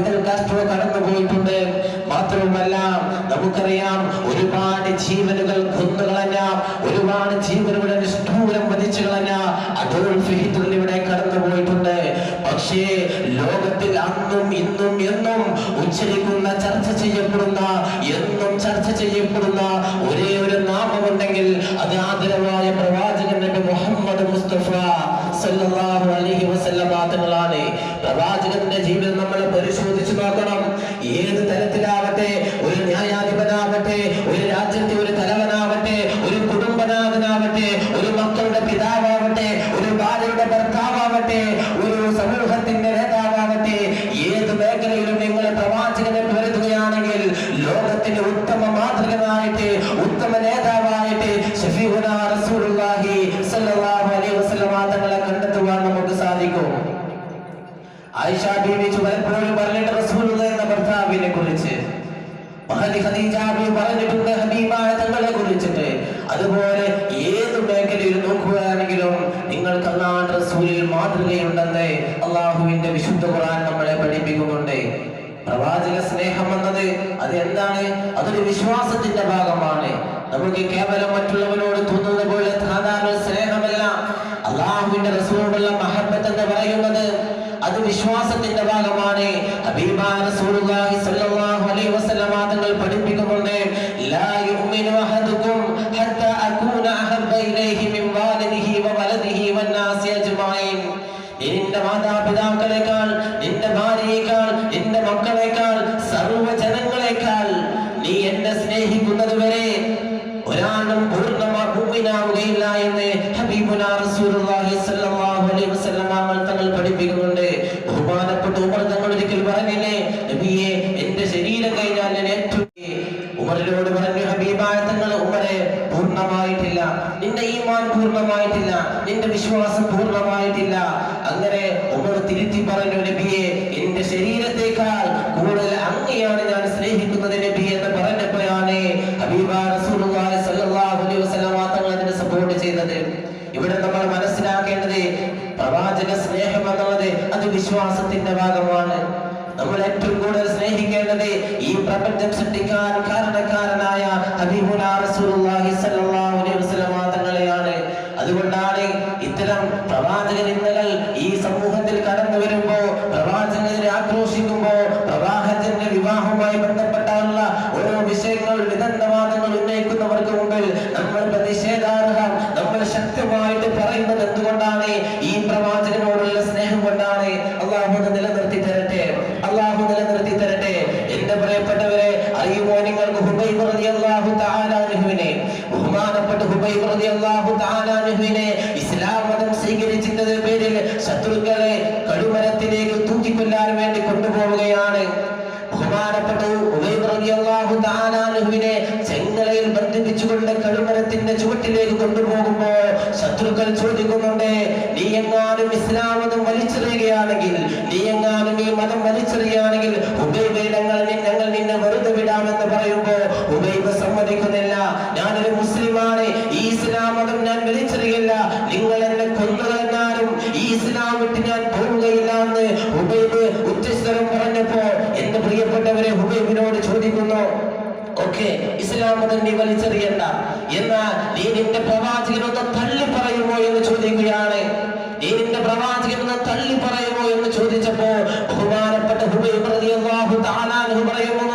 Fidel Castro കടന്നുപോയിട്ടുണ്ട്. മാത്രവുമല്ല നമുക്കറിയാം ഒരുപാട് ജീവനുകൾ കൊന്നുകളഞ്ഞ, ഒരുപാട് ജീവനുകളുടെ നിഷ്ഠൂരം വധിച്ചു കളഞ്ഞ അഡോൾഫ് ഹിറ്റ്ലർ ഇവിടെ കടന്നുപോയിട്ടുണ്ട്. പക്ഷേ ലോകത്തിൽ അന്നും ഇന്നും എന്നും ഉച്ചരിക്കുന്ന, ചർച്ച ചെയ്യപ്പെടുന്ന ഒരേ ഒരു നാമമുണ്ടെങ്കിൽ അത് ആദരവായ പ്രവാചകൻ നബി മുഹമ്മദ് മുസ്തഫ സല്ലല്ലാഹു അലൈഹി വസല്ലം തങ്ങളാണ്. പ്രവാചകന്റെ ജീവിതം നമ്മൾ പരിശോധിച്ചു നോക്കണം. ഏത് തരത്തിലാവട്ടെ, ഒരു ന്യായാധിപനാവട്ടെ, ഒരു രാജ്യത്തെ ഒരു തലവനാവട്ടെ, ഒരു കുടുംബനാഥനാവട്ടെ, ഒരു മക്കളുടെ പിതാവാവട്ടെ, ഒരു ഭാര്യയുടെ ഭർത്താവാവട്ടെ, ഒരു സമൂഹത്തിന്റെ നേതാവാവട്ടെ, ഏത് മേഖലയിലും നിങ്ങൾ പ്രവാചകനെ കരുതുകയാണെങ്കിൽ ലോകത്തിന്റെ ഉത്തമ മാതൃകനായിട്ട്, ഉത്തമ നേതാവായിട്ട് ശഫീഉനാ റസൂലുള്ളാഹി സ്വല്ലല്ലാഹു അലൈഹി വസല്ലം തങ്ങളെ കണ്ടെത്തുവാൻ നമുക്ക് സാധിക്കും. ആയിഷ ബീവി പലപ്പോഴും പറഞ്ഞിട്ട് റസൂലുള്ളാഹി എന്ന ഭർത്താവിനെ കുറിച്ച്, മഹദി ഖദീജ ബീവി പറഞ്ഞിട്ടുണ്ട് ഹബീബായ തങ്ങളെ കുറിച്ചിട്ട്. അതുപോലെ ഏത് മേഖലയിൽ നോക്കുകയാണെങ്കിലും നിങ്ങൾക്ക് അല്ലാഹു റസൂലിൽ മാതൃകയുണ്ടെന്ന് അല്ലാഹുവിന്റെ വിശുദ്ധ ഖുർആൻ നമ്മളെ പഠിപ്പിക്കുന്നുണ്ട്. പ്രവാചക സ്നേഹം എന്നത് അത് എന്താണ്? അതൊരു വിശ്വാസത്തിന്റെ ഭാഗമാണ്. നമുക്ക് കേവലം മറ്റുള്ളവരോട് തോന്നുന്ന പോലെ സാധാരണ സ്നേഹമല്ല. അല്ലാഹുവിന്റെ റസൂലിനുള്ള മഹബ്ബത്ത് എന്ന് പറയുന്നത് അത് വിശ്വാസത്തിന്റെ ഭാഗമാണ്. ഹബീബായ റസൂലുള്ളാഹി സ്വല്ലല്ലാഹു അലൈഹി വസല്ലം തങ്ങൾ പഠിപ്പിക്കുന്നുണ്ട്, ലാ യുഅ്മിനു അഹദുകും ഹത്താ അകൂന അഹബ്ബ ഇലൈഹി മിൻ വാലിദിഹി വവലദിഹി വന്നാസി അജ്മഈൻ. നിന്റെ മാതാപിതാക്കളെക്കാൾ, നിന്റെ ഭാര്യയേക്കാൾ, നിന്റെ മക്കളെക്കാൾ, സർവ്വജനങ്ങളെക്കാൾ നീ എന്നെ സ്നേഹിക്കുന്നത് വരെ ഒരാളും പൂർണ്ണമായി മുഅ്മിനാവുകയില്ല എന്ന് ഹബീബുനാ റസൂലുള്ളാഹി സ്വല്ലല്ലാഹു അലൈഹി വസല്ലം തങ്ങൾ പഠിപ്പിക്കുന്നുണ്ട്. ബഹുമാനപ്പെട്ട ഉമർ തങ്ങൾ ഒരിക്കൽ പറഞ്ഞില്ലേ, നബിയെ എന്റെ ശരീരം കഴിഞ്ഞാൽ ഞാൻ ഏറ്റവും ഉമറിനോട് പറഞ്ഞു, ഹബീബായ തങ്ങൾ, ഉമറെ പൂർണ്ണമായിട്ടില്ല, നിന്റെ ഈമാൻ പൂർണ്ണമായിട്ടില്ല, നിന്റെ വിശ്വാസം പൂർണ്ണമായിട്ടില്ല. അങ്ങനെ ഉമർ തിരുത്തി പറഞ്ഞു, നബിയെ എന്റെ ശരീരത്തെക്കാൾ കൂടുതൽ അങ്ങയാണ് ഞാൻ സ്നേഹിക്കുന്നത് നബിയെ എന്ന് പറഞ്ഞപ്പോഴാണ് ഹബീബായ റസൂലുള്ളാഹി സ്വല്ലല്ലാഹു അലൈഹി വസല്ലം തങ്ങൾ അതിനെ സപ്പോർട്ട് ചെയ്തത്. ഇവിടെ നമ്മൾ മനസ്സിലാക്കേണ്ടത് പ്രവാചക സ്നേഹം എന്നുള്ളത് അത് വിശ്വാസത്തിന്റെ ഭാഗമാണ്. നമ്മൾ ഏറ്റവും കൂടുതൽ സ്നേഹിക്കേണ്ടത് ഈ പ്രപഞ്ചം സൃഷ്ടിക്കാൻ കാരണക്കാരനായ ഹബീബുനാ റസൂലുള്ളാഹി സ്വല്ലല്ലാഹു അലൈഹി വസല്ലം തങ്ങളെയാണ്. അതുകൊണ്ടാണ് ഇത്തരം പ്രവാചക നിന്ദകൾ ഈ സമൂഹത്തിൽ കടന്നു വരുമ്പോ, പ്രവാചകനെ ആക്രോശിക്കുമ്പോ, പ്രവാചകന്റെ വിവാഹവുമായി ബന്ധപ്പെട്ടുള്ള ഓരോ വിഷയങ്ങൾ, വിദഗ്ധവാദങ്ങൾ ഉന്നയിക്കുന്നവർക്ക് മുമ്പിൽ നമ്മൾ പ്രതിഷേധാർഹം, നമ്മൾ ശക്തമായിട്ട് പറയുന്നത് എന്തുകൊണ്ടാണ്? ഈ പ്രവാചകനോടുള്ള സ്നേഹം കൊണ്ടാണ്. അല്ലാഹു നിലനിർത്തി തരട്ടെ, അല്ലാഹു നിലനിർത്തി തരട്ടെ. എന്റെ പ്രിയപ്പെട്ടവരെ, അറിയുമോ നിങ്ങൾക്ക് ഹുബൈബ് റളിയല്ലാഹു തആല അൻഹുവിനെ, ബഹുമാനപ്പെട്ട ഹുബൈബ് റളിയല്ലാഹു തആല അൻഹുവിനെ ഇസ്ലാം മതം സ്വീകരിച്ചതിന്റെ പേരിൽ ശത്രുക്കളെ കടുമരത്തിലേക്ക് തൂക്കിക്കൊല്ലാൻ വേണ്ടി കൊണ്ടുപോവുകയാണ്. ബഹുമാനപ്പെട്ട ഹുബൈബ് റളിയല്ലാഹു തആല അൻഹുവിനെ ചെങ്കലയിൽ ബന്ധിപ്പിച്ചുകൊണ്ട് കടുമരത്തിന്റെ ചുവട്ടിലേക്ക് കൊണ്ടുപോകുമ്പോൾ ശത്രുക്കൾ ചോദിക്കുന്നുണ്ട്, നീ എങ്ങാനും ഇസ്ലാം മതം വലിച്ചെറിയുകയാണെങ്കിൽ, നീ എങ്ങാനും ഈ മതം വലിച്ചെറിയുകയാണെങ്കിൽ ഹുബൈബേ, ഞങ്ങൾ നിന്നെ വെറുതെ വിടാമെന്ന് പറയുമ്പോ ഹുബൈബ് സമ്മതിക്കുന്നില്ല. ഞാനൊരു മുസ്ലിമാണ്, ഈ ഇസ്ലാം മതം ഞാൻ വലിച്ചെറിയില്ല, നിങ്ങൾ എന്നെ കൊന്നുകളഞ്ഞാലും ഈ ഇസ്ലാം വിട്ട് ഞാൻ പോവുകയില്ല എന്ന് ഹുബൈബ് ഉച്ചസ്വരം പറഞ്ഞപ്പോ എന്റെ പ്രിയപ്പെട്ടവരെ ഹുബൈബിനോട് ചോദിക്കുന്നു, ഓക്കെ, ഇസ്ലാം മതം നീ വലിച്ചെറിയണ്ട, എന്നാൽ നീ നിന്റെ പ്രവാചകനൊന്ന് തള്ളി പറയുമോ എന്ന് ചോദിക്കുകയാണ്. നീ നിന്റെ പ്രവാചകനൊന്ന് തള്ളി പറയുമോ എന്ന് ചോദിച്ചപ്പോ ബഹുമാനപ്പെട്ട ഹുബൈബ് റളിയല്ലാഹു തആല അൻഹു പറയുന്നു,